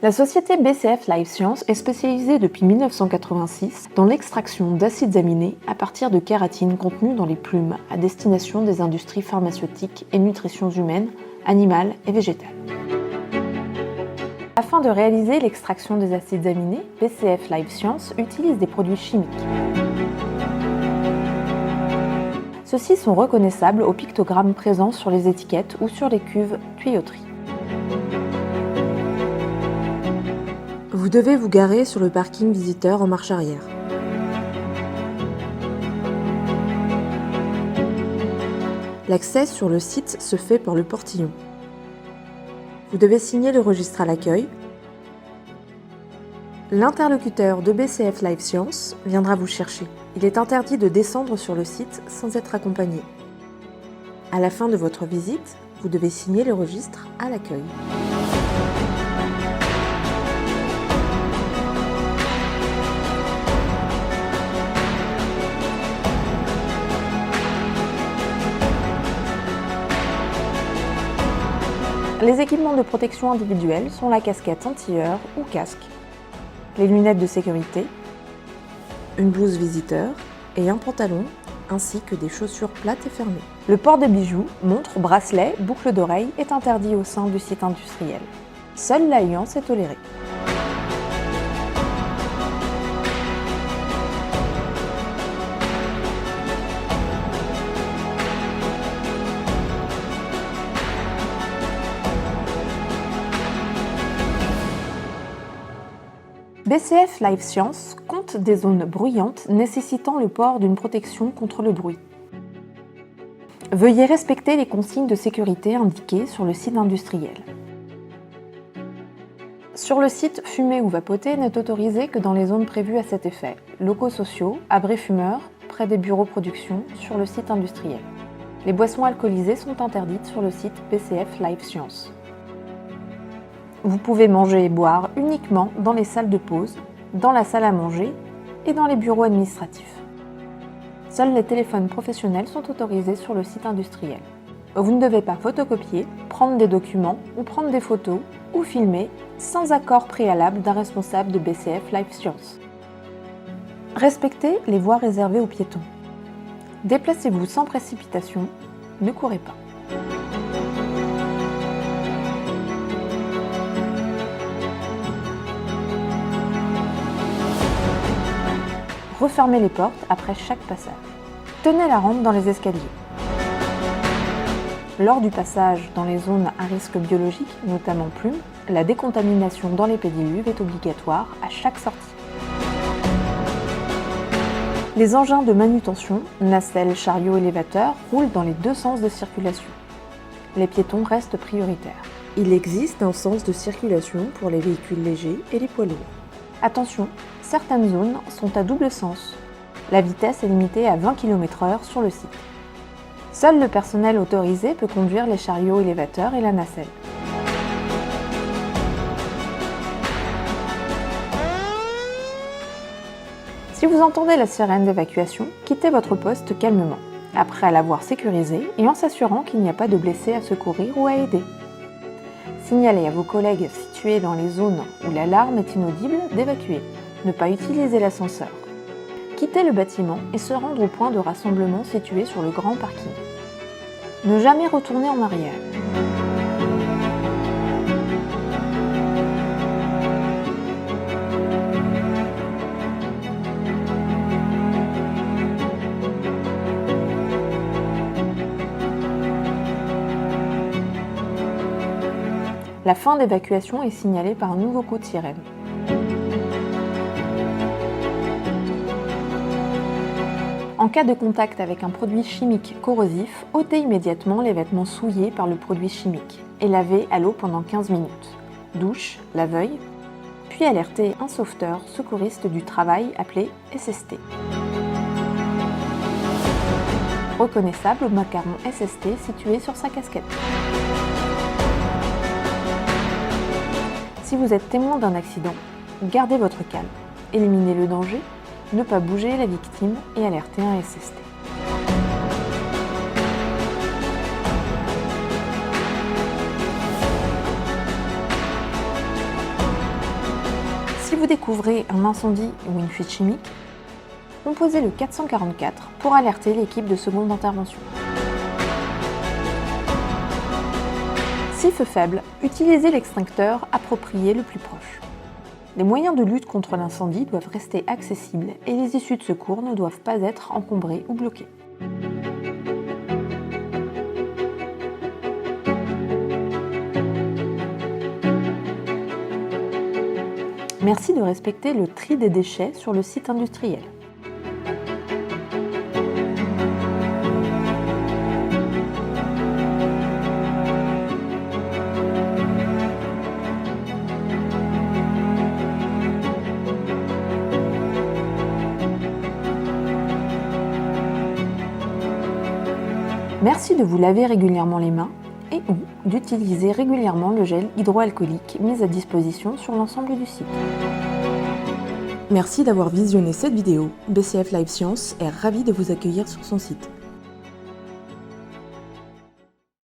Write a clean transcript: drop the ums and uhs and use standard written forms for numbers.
La société BCF Life Sciences est spécialisée depuis 1986 dans l'extraction d'acides aminés à partir de kératine contenue dans les plumes à destination des industries pharmaceutiques et nutrition humaine, animale et végétale. Afin de réaliser l'extraction des acides aminés, BCF Life Sciences utilise des produits chimiques. Ceux-ci sont reconnaissables aux pictogrammes présents sur les étiquettes ou sur les cuves tuyauterie. Vous devez vous garer sur le parking visiteur en marche arrière. L'accès sur le site se fait par le portillon. Vous devez signer le registre à l'accueil. L'interlocuteur de BCF Life Sciences viendra vous chercher. Il est interdit de descendre sur le site sans être accompagné. À la fin de votre visite, vous devez signer le registre à l'accueil. Les équipements de protection individuelle sont la casquette anti-heurt ou casque, les lunettes de sécurité, une blouse visiteur et un pantalon, ainsi que des chaussures plates et fermées. Le port des bijoux, montres, bracelets, boucles d'oreilles est interdit au sein du site industriel. Seule l'alliance est tolérée. BCF Life Sciences compte des zones bruyantes nécessitant le port d'une protection contre le bruit. Veuillez respecter les consignes de sécurité indiquées sur le site industriel. Sur le site, fumer ou vapoter n'est autorisé que dans les zones prévues à cet effet. Locaux sociaux, abris fumeurs, près des bureaux production, sur le site industriel. Les boissons alcoolisées sont interdites sur le site BCF Life Sciences. Vous pouvez manger et boire uniquement dans les salles de pause, dans la salle à manger et dans les bureaux administratifs. Seuls les téléphones professionnels sont autorisés sur le site industriel. Vous ne devez pas photocopier, prendre des documents ou prendre des photos ou filmer sans accord préalable d'un responsable de BCF Life Sciences. Respectez les voies réservées aux piétons. Déplacez-vous sans précipitation, ne courez pas. Refermez les portes après chaque passage. Tenez la rampe dans les escaliers. Lors du passage dans les zones à risque biologique, notamment plumes, la décontamination dans les pédiluves est obligatoire à chaque sortie. Les engins de manutention, nacelles, chariots, élévateurs, roulent dans les deux sens de circulation. Les piétons restent prioritaires. Il existe un sens de circulation pour les véhicules légers et les poids lourds. Attention, certaines zones sont à double sens. La vitesse est limitée à 20 km/h sur le site. Seul le personnel autorisé peut conduire les chariots élévateurs et la nacelle. Si vous entendez la sirène d'évacuation, quittez votre poste calmement, après l'avoir sécurisé et en s'assurant qu'il n'y a pas de blessés à secourir ou à aider. Signalez à vos collègues situés dans les zones où l'alarme est inaudible d'évacuer. Ne pas utiliser l'ascenseur. Quitter le bâtiment et se rendre au point de rassemblement situé sur le grand parking. Ne jamais retourner en arrière. La fin d'évacuation est signalée par un nouveau coup de sirène. En cas de contact avec un produit chimique corrosif, ôtez immédiatement les vêtements souillés par le produit chimique et lavez à l'eau pendant 15 minutes. Douche, lave-œil, puis alertez un sauveteur secouriste du travail appelé SST. Reconnaissable au macaron SST situé sur sa casquette. Si vous êtes témoin d'un accident, gardez votre calme, éliminez le danger, ne pas bouger la victime et alerter un SST. vous découvrez un incendie ou une fuite chimique, composez le 444 pour alerter l'équipe de seconde intervention. Si feu faible, utilisez l'extincteur approprié le plus proche. Les moyens de lutte contre l'incendie doivent rester accessibles et les issues de secours ne doivent pas être encombrées ou bloquées. Merci de respecter le tri des déchets sur le site industriel. Merci de vous laver régulièrement les mains et ou d'utiliser régulièrement le gel hydroalcoolique mis à disposition sur l'ensemble du site. Merci d'avoir visionné cette vidéo. BCF Live Science est ravi de vous accueillir sur son site.